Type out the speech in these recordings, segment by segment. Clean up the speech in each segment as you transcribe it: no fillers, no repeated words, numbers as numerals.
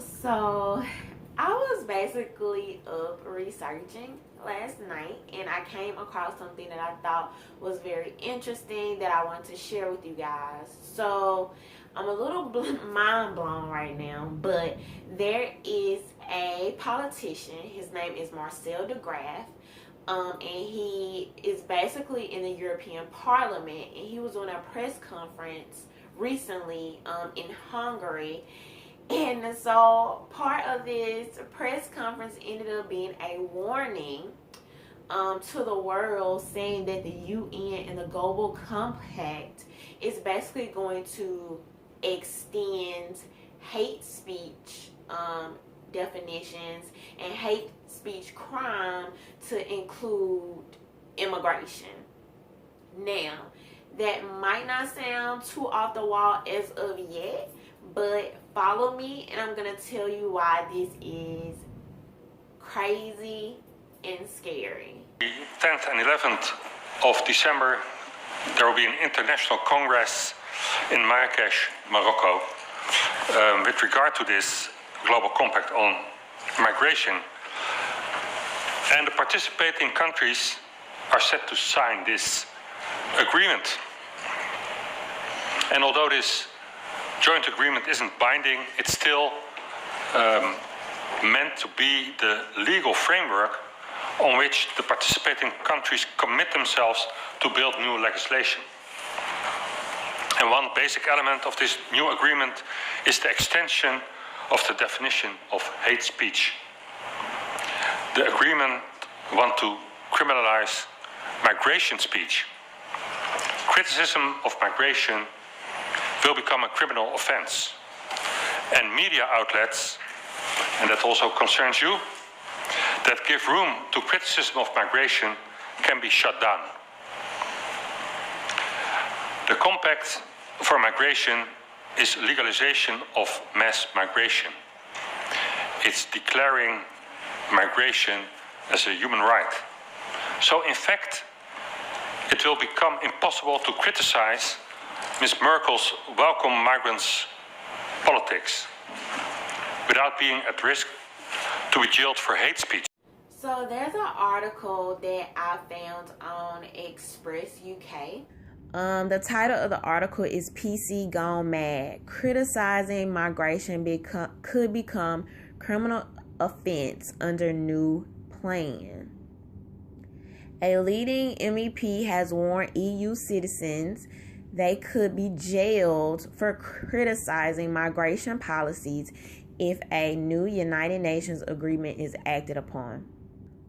So I was basically up researching last night and I came across something that I thought was very interesting that I want to share with you guys. So I'm a little mind blown right now, but there is a politician. His name is Marcel de Graff. And he is basically in the European Parliament, and he was on a press conference recently in Hungary. And so part of this press conference ended up being a warning to the world, saying that the UN and the Global Compact is basically going to extend hate speech definitions and hate speech crime to include immigration. Now, that might not sound too off the wall as of yet, but follow me and I'm going to tell you why this is crazy and scary. The 10th and 11th of December, there will be an international congress in Marrakesh, Morocco, with regard to this global compact on migration. And the participating countries are set to sign this agreement. And although this joint agreement isn't binding, it's still meant to be the legal framework on which the participating countries commit themselves to build new legislation. And one basic element of this new agreement is the extension of the definition of hate speech. The agreement wants to criminalize migration speech. Criticism of migration will become a criminal offense. And media outlets, and that also concerns you, that give room to criticism of migration can be shut down. The Compact for Migration is legalization of mass migration. It's declaring migration as a human right. So in fact, it will become impossible to criticize Ms. Merkel's welcome migrants politics without being at risk to be jailed for hate speech. So there's an article that I found on Express UK. The title of the article is PC Gone Mad. Criticizing migration could become criminal offense under new plan. A leading MEP has warned EU citizens they could be jailed for criticizing migration policies if a new United Nations agreement is acted upon.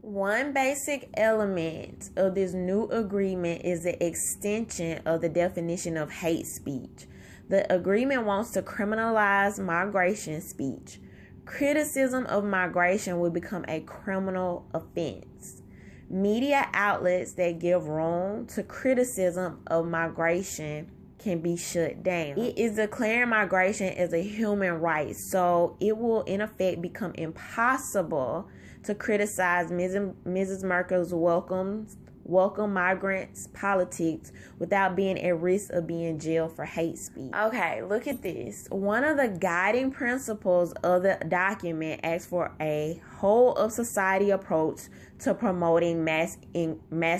One basic element of this new agreement is the extension of the definition of hate speech. The agreement wants to criminalize migration speech. Criticism of migration will become a criminal offense. Media outlets that give room to criticism of migration can be shut down. It is declaring migration as a human right, so it will in effect become impossible to criticize Mrs. Merkel's welcome migrants politics without being at risk of being jailed for hate speech. Okay, look at this. One of the guiding principles of the document asks for a whole of society approach to promoting mass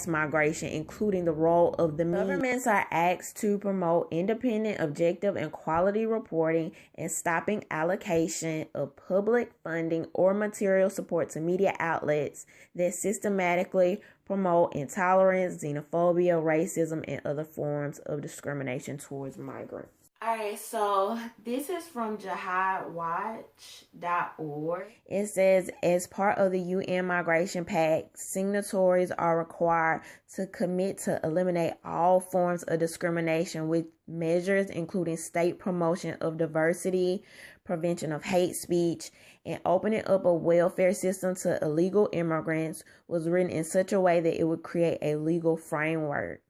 migration, including the role of the media. Governments are asked to promote independent, objective, and quality reporting and stopping allocation of public funding or material support to media outlets that systematically promote intolerance, xenophobia, racism, and other forms of discrimination towards migrants. Alright, so this is from jihadwatch.org. It says, as part of the UN Migration Pact, signatories are required to commit to eliminate all forms of discrimination with measures including state promotion of diversity, prevention of hate speech, and opening up a welfare system to illegal immigrants was written in such a way that it would create a legal framework.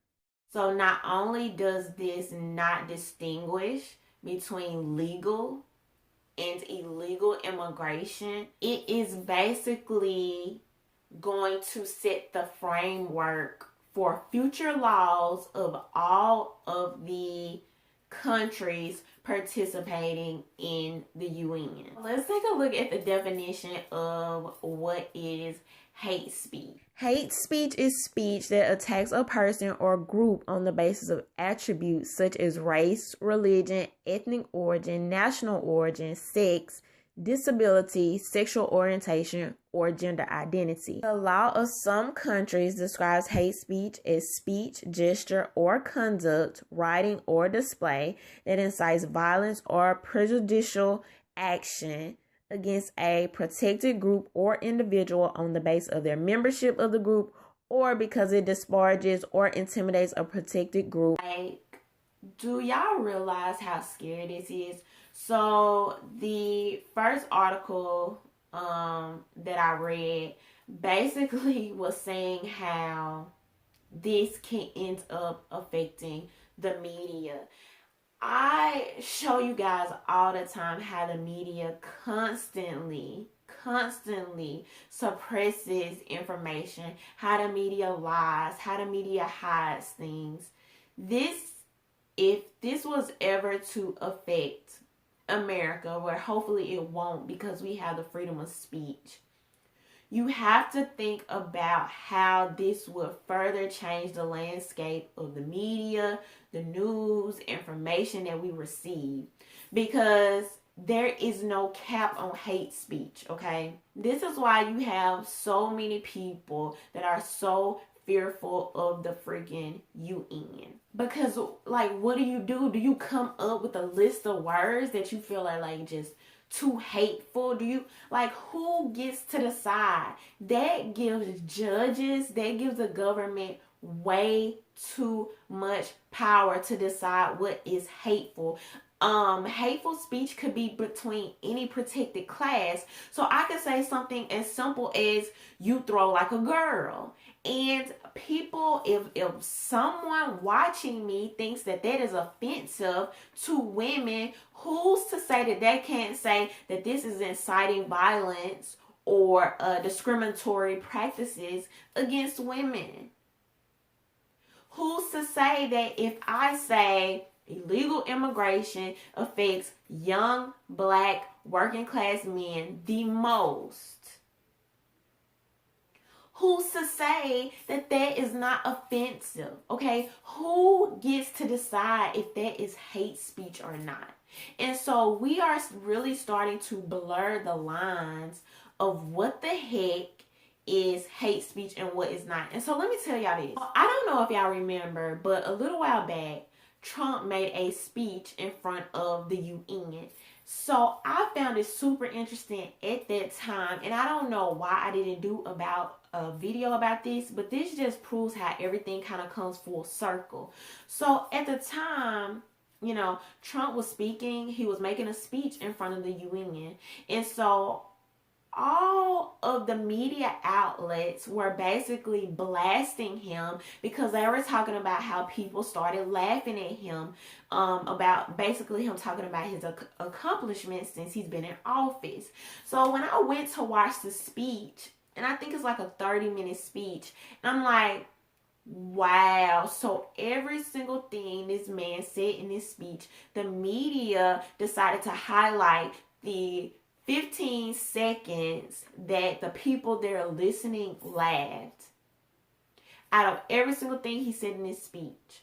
So not only does this not distinguish between legal and illegal immigration, it is basically going to set the framework for future laws of all of the countries participating in the UN. Let's take a look at the definition of what is hate speech. Hate speech is speech that attacks a person or group on the basis of attributes such as race, religion, ethnic origin, national origin, sex, disability, sexual orientation, or gender identity. The law of some countries describes hate speech as speech, gesture, or conduct, writing, or display that incites violence or prejudicial action against a protected group or individual on the basis of their membership of the group or because it disparages or intimidates a protected group. Like, do y'all realize how scary this is? So the first article that I read basically was saying how this can end up affecting the media. I show you guys all the time how the media constantly suppresses information, how the media lies, how the media hides things. If this was ever to affect America, where hopefully it won't because we have the freedom of speech, you have to think about how this will further change the landscape of the media, the news, information that we receive, because there is no cap on hate speech, okay? This is why you have so many people that are so fearful of the freaking UN. Because, like, what do? Do you come up with a list of words that you feel are, like, just too hateful? Do you, like, who gets to decide? That gives judges, that gives the government way too much power to decide what is hateful. Hateful speech could be between any protected class. So I could say something as simple as you throw like a girl. And people, if someone watching me thinks that is offensive to women, who's to say that they can't say that this is inciting violence or discriminatory practices against women? Who's to say that if I say illegal immigration affects young black working class men the most, who's to say that is not offensive? Okay, who gets to decide if that is hate speech or not? And so we are really starting to blur the lines of what the heck is hate speech and what is not. And so let me tell y'all this. I don't know if y'all remember, but a little while back, Trump made a speech in front of the UN. So I found it super interesting at that time, and I don't know why I didn't do a video about this, but this just proves how everything kind of comes full circle. So at the time, you know, Trump was speaking, he was making a speech in front of the UN, and so all of the media outlets were basically blasting him because they were talking about how people started laughing at him about basically him talking about his accomplishments since he's been in office. So when I went to watch the speech, and I think it's like a 30-minute speech, and I'm like, wow. So every single thing this man said in this speech, the media decided to highlight the 15 seconds that the people there listening laughed out of every single thing he said in his speech.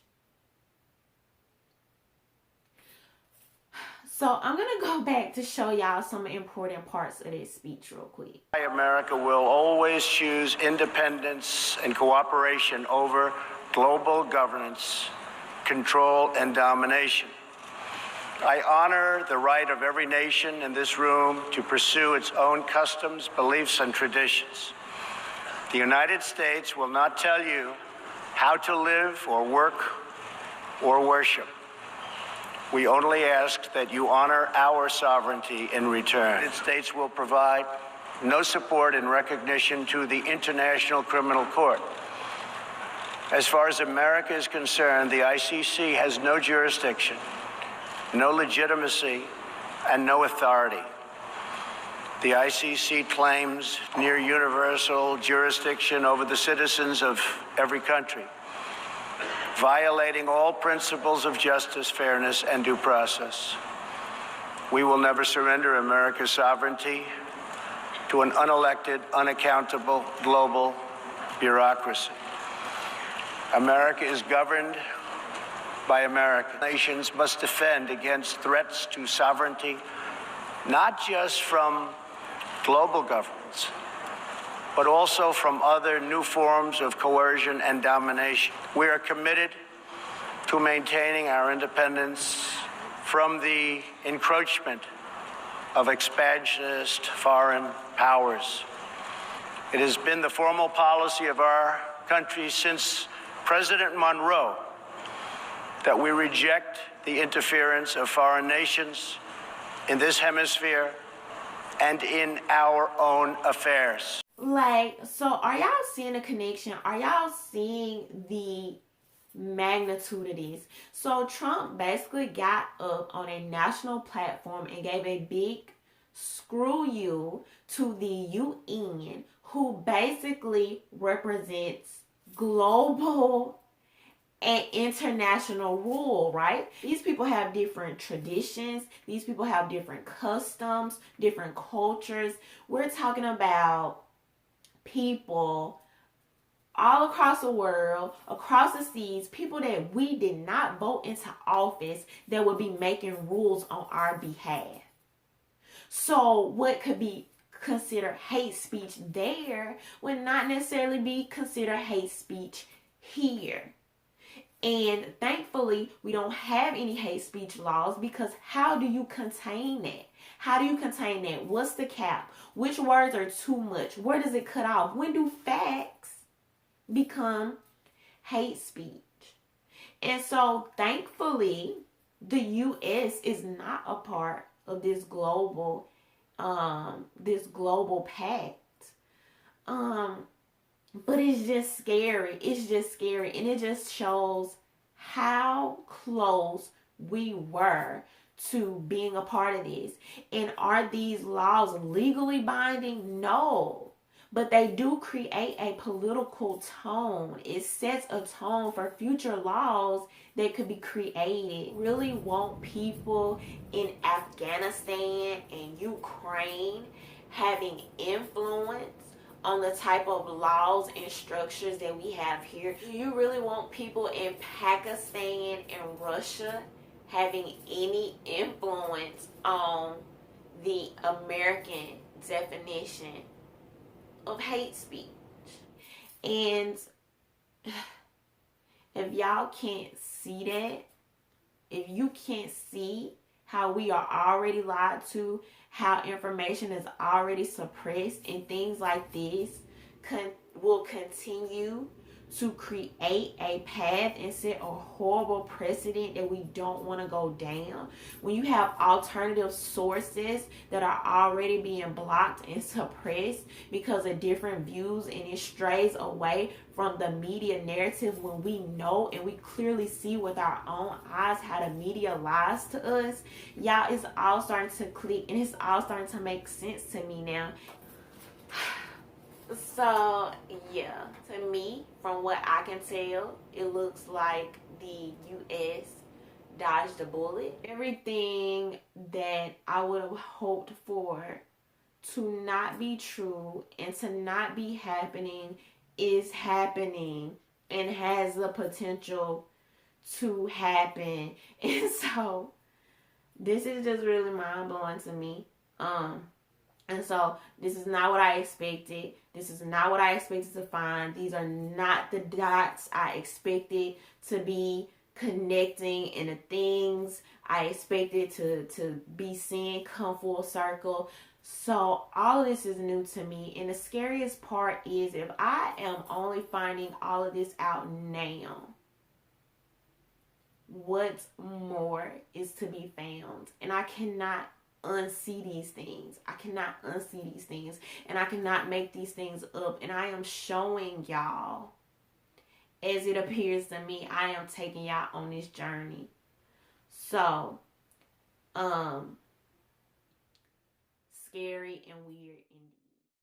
So I'm going to go back to show y'all some important parts of this speech real quick. America will always choose independence and cooperation over global governance, control, and domination. I honor the right of every nation in this room to pursue its own customs, beliefs, and traditions. The United States will not tell you how to live or work or worship. We only ask that you honor our sovereignty in return. The United States will provide no support and recognition to the International Criminal Court. As far as America is concerned, the ICC has no jurisdiction, no legitimacy, and no authority. The ICC claims near universal jurisdiction over the citizens of every country. violating all principles of justice, fairness, and due process. We will never surrender America's sovereignty to an unelected, unaccountable global bureaucracy. America is governed by Americans. Nations must defend against threats to sovereignty, not just from global governments, but also from other new forms of coercion and domination. We are committed to maintaining our independence from the encroachment of expansionist foreign powers. It has been the formal policy of our country since President Monroe that we reject the interference of foreign nations in this hemisphere and in our own affairs. Like, so are y'all seeing the connection? Are y'all seeing the magnitude of this? So Trump basically got up on a national platform and gave a big screw you to the UN, who basically represents global and international rule, right? These people have different traditions. These people have different customs, different cultures. We're talking about people all across the world, across the seas, people that we did not vote into office that would be making rules on our behalf. So what could be considered hate speech there would not necessarily be considered hate speech here. And thankfully, we don't have any hate speech laws, because how do you contain that? How do you contain that? What's the cap? Which words are too much? Where does it cut off? When do facts become hate speech? And so thankfully, the U.S. is not a part of this global pact. But it's just scary. It's just scary. And it just shows how close we were to being a part of this. And are these laws legally binding? No. But they do create a political tone. It sets a tone for future laws that could be created. Really want people in Afghanistan and Ukraine having influence on the type of laws and structures that we have here? Do you really want people in Pakistan and Russia having any influence on the American definition of hate speech? And if y'all can't see that, if you can't see how we are already lied to, how information is already suppressed, and things like this will continue to create a path and set a horrible precedent that we don't want to go down. When you have alternative sources that are already being blocked and suppressed because of different views, and it strays away from the media narrative, when we know and we clearly see with our own eyes how the media lies to us, y'all, it's all starting to click and it's all starting to make sense to me now. So, yeah, to me, from what I can tell, it looks like the U.S. dodged a bullet. Everything that I would have hoped for to not be true and to not be happening is happening and has the potential to happen. And so, this is just really mind-blowing to me. And so this is not what I expected. This is not what I expected to find. These are not the dots I expected to be connecting, and the things I expected to be seeing come full circle. So all of this is new to me. And the scariest part is, if I am only finding all of this out now, what more is to be found? And I cannot unsee these things. I cannot unsee these things, and I cannot make these things up. And I am showing y'all, as it appears to me, I am taking y'all on this journey. So, scary and weird indeed.